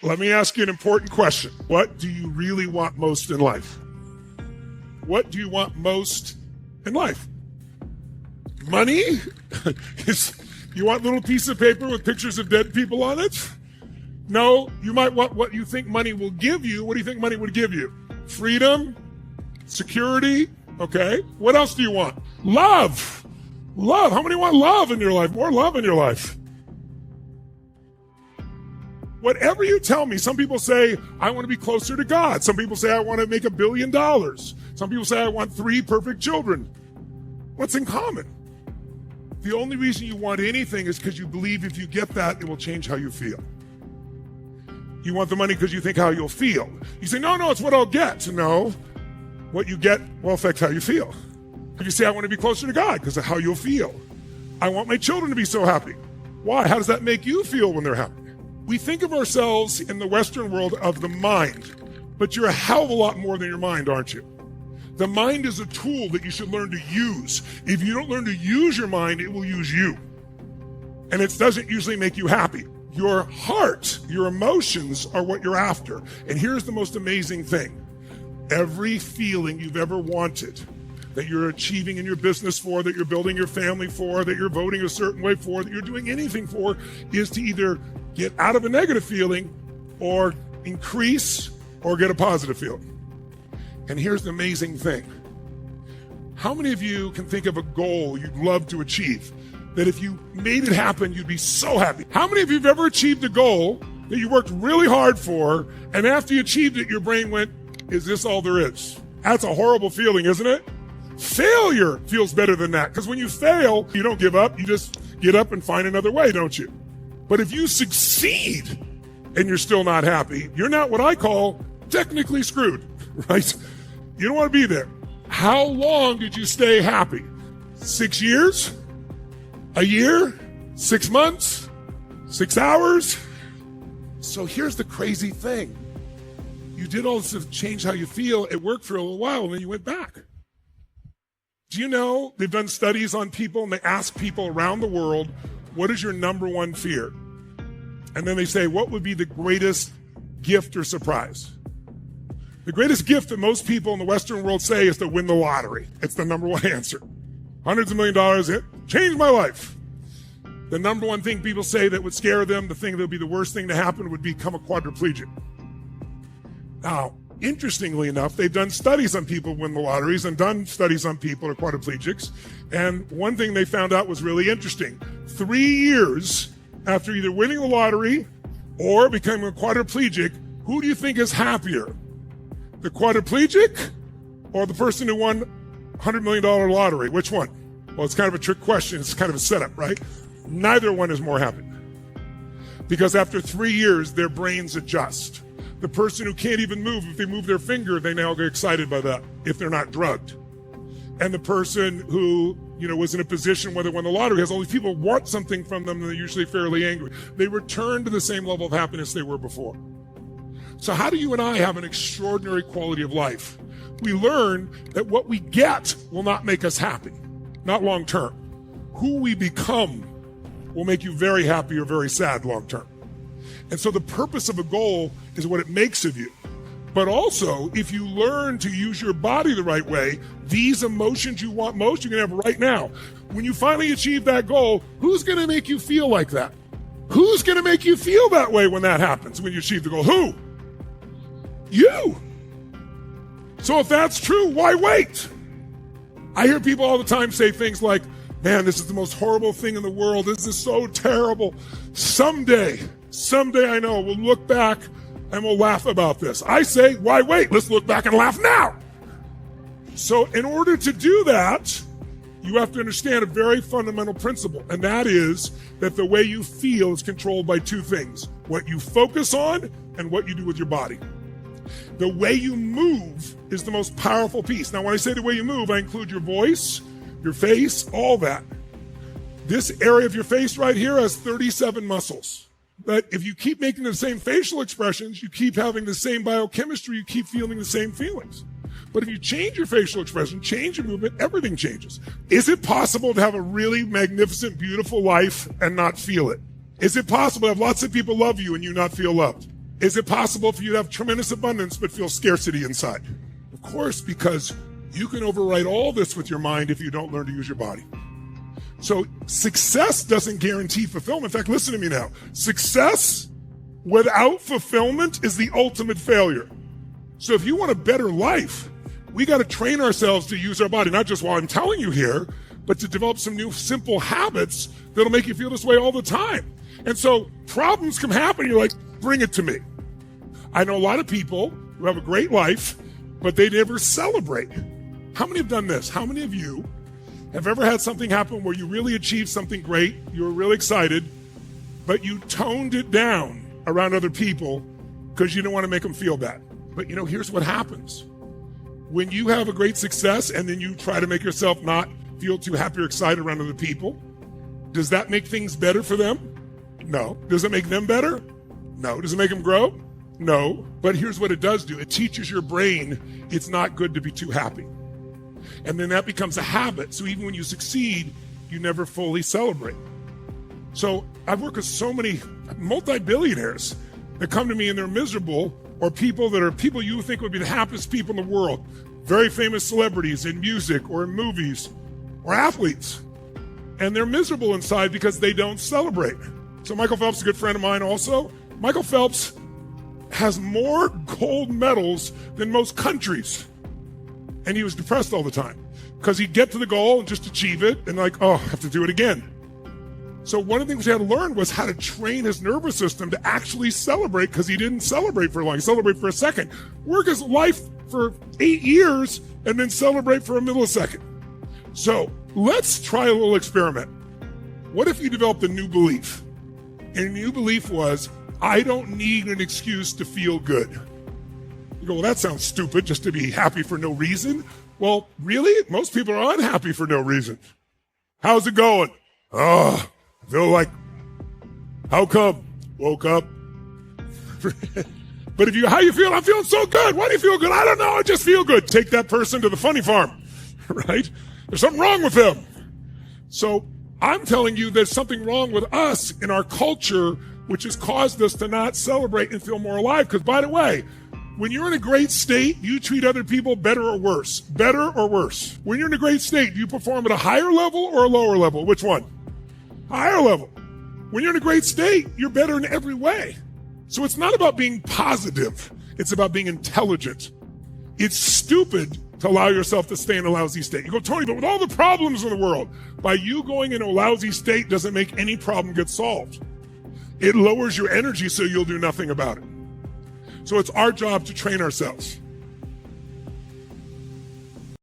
Let me ask you an important question. What do you really want most in life? What do you want most in life? Money? You want a little piece of paper with pictures of dead people on it? No, you might want what you think money will give you. What do you think money would give you? Freedom? Security? Okay. What else do you want? Love. Love. How many want love in your life? More love in your life. Whatever you tell me, some people say, I want to be closer to God. Some people say, I want to make $1 billion. Some people say, I want 3 perfect children. What's in common? The only reason you want anything is because you believe if you get that, it will change how you feel. You want the money because you think how you'll feel. You say, no, it's what I'll get. No, what you get will affect how you feel. If you say, I want to be closer to God because of how you'll feel. I want my children to be so happy. Why? How does that make you feel when they're happy? We think of ourselves in the Western world of the mind, but you're a hell of a lot more than your mind, aren't you? The mind is a tool that you should learn to use. If you don't learn to use your mind, it will use you. And it doesn't usually make you happy. Your heart, your emotions are what you're after. And here's the most amazing thing. Every feeling you've ever wanted, that you're achieving in your business for, that you're building your family for, that you're voting a certain way for, that you're doing anything for, is to either get out of a negative feeling or increase or get a positive feeling. And here's the amazing thing. How many of you can think of a goal you'd love to achieve, that if you made it happen, you'd be so happy? How many of you have ever achieved a goal that you worked really hard for, and after you achieved it, your brain went, is this all there is? That's a horrible feeling, isn't it? Failure feels better than that, because when you fail, you don't give up. You just get up and find another way, don't you? But if you succeed and you're still not happy, you're not what I call technically screwed, right? You don't want to be there. How long did you stay happy? 6 years? A year? 6 months? 6 hours? So here's the crazy thing. You did all this to change how you feel. It worked for a little while, and then you went back. Do you know they've done studies on people, and they ask people around the world, what is your number one fear? And then they say, what would be the greatest gift or surprise? The greatest gift that most people in the Western world say is to win the lottery. It's the number one answer. Hundreds of $1 million, it changed my life. The number one thing people say that would scare them, the thing that would be the worst thing to happen, would become a quadriplegic. Now, interestingly enough, they've done studies on people who win the lotteries and done studies on people who are quadriplegics. And one thing they found out was really interesting. 3 years after either winning the lottery or becoming a quadriplegic, who do you think is happier? The quadriplegic or the person who won $100 million lottery? Which one? Well, it's kind of a trick question. It's kind of a setup, right? Neither one is more happy. Because after 3 years, their brains adjust. The person who can't even move, if they move their finger, they now get excited by that, if they're not drugged. And the person who, was in a position where they won the lottery, has all these people want something from them, and they're usually fairly angry. They return to the same level of happiness they were before. So how do you and I have an extraordinary quality of life? We learn that what we get will not make us happy, not long term. Who we become will make you very happy or very sad long term. And so the purpose of a goal is what it makes of you. But also, if you learn to use your body the right way, these emotions you want most, you can have right now. When you finally achieve that goal, who's going to make you feel like that? Who's going to make you feel that way when that happens, when you achieve the goal? Who? You. So if that's true, why wait? I hear people all the time say things like, man, this is the most horrible thing in the world. This is so terrible. Someday I know we'll look back and we'll laugh about this. I say, why wait? Let's look back and laugh now. So in order to do that, you have to understand a very fundamental principle, and that is that the way you feel is controlled by 2 things: what you focus on and what you do with your body. The way you move is the most powerful piece. Now, when I say the way you move, I include your voice, your face, all that. This area of your face right here has 37 muscles. But if you keep making the same facial expressions, you keep having the same biochemistry, you keep feeling the same feelings. But if you change your facial expression, change your movement, everything changes. Is it possible to have a really magnificent, beautiful life and not feel it? Is it possible to have lots of people love you and you not feel loved? Is it possible for you to have tremendous abundance but feel scarcity inside? Of course, because you can overwrite all this with your mind if you don't learn to use your body. So success doesn't guarantee fulfillment. In fact, listen to me now. Success without fulfillment is the ultimate failure. So if you want a better life, we got to train ourselves to use our body, not just while I'm telling you here, but to develop some new simple habits that'll make you feel this way all the time. And so problems can happen. You're like, bring it to me. I know a lot of people who have a great life, but they never celebrate. How many have done this? How many of you have ever had something happen where you really achieved something great, you were really excited, but you toned it down around other people because you didn't want to make them feel bad? But here's what happens. When you have a great success and then you try to make yourself not feel too happy or excited around other people, does that make things better for them? No. Does it make them better? No. Does it make them grow? No. But here's what it does do. It teaches your brain it's not good to be too happy. And then that becomes a habit. So even when you succeed, you never fully celebrate. So I've worked with so many multi-billionaires that come to me and they're miserable, or people you think would be the happiest people in the world, very famous celebrities in music or in movies or athletes. And they're miserable inside because they don't celebrate. So Michael Phelps is a good friend of mine also. Michael Phelps has more gold medals than most countries. And he was depressed all the time because he'd get to the goal and just achieve it and I have to do it again. So one of the things he had to learn was how to train his nervous system to actually celebrate, because he didn't celebrate for long. He celebrated for a second. Work his life for 8 years and then celebrate for a millisecond. So let's try a little experiment. What if you developed a new belief? And the new belief was, I don't need an excuse to feel good. You go, well, that sounds stupid, just to be happy for no reason. Well, really? Most people are unhappy for no reason. How's it going? I feel like, how come? Woke up. But how you feel? I'm feeling so good. Why do you feel good? I don't know. I just feel good. Take that person to the funny farm, right? There's something wrong with them. So I'm telling you there's something wrong with us in our culture, which has caused us to not celebrate and feel more alive. Because by the way, when you're in a great state, you treat other people better or worse. Better or worse. When you're in a great state, do you perform at a higher level or a lower level? Which one? Higher level. When you're in a great state, you're better in every way. So it's not about being positive. It's about being intelligent. It's stupid to allow yourself to stay in a lousy state. You go, Tony, but with all the problems in the world, by you going in a lousy state doesn't make any problem get solved. It lowers your energy so you'll do nothing about it. So it's our job to train ourselves.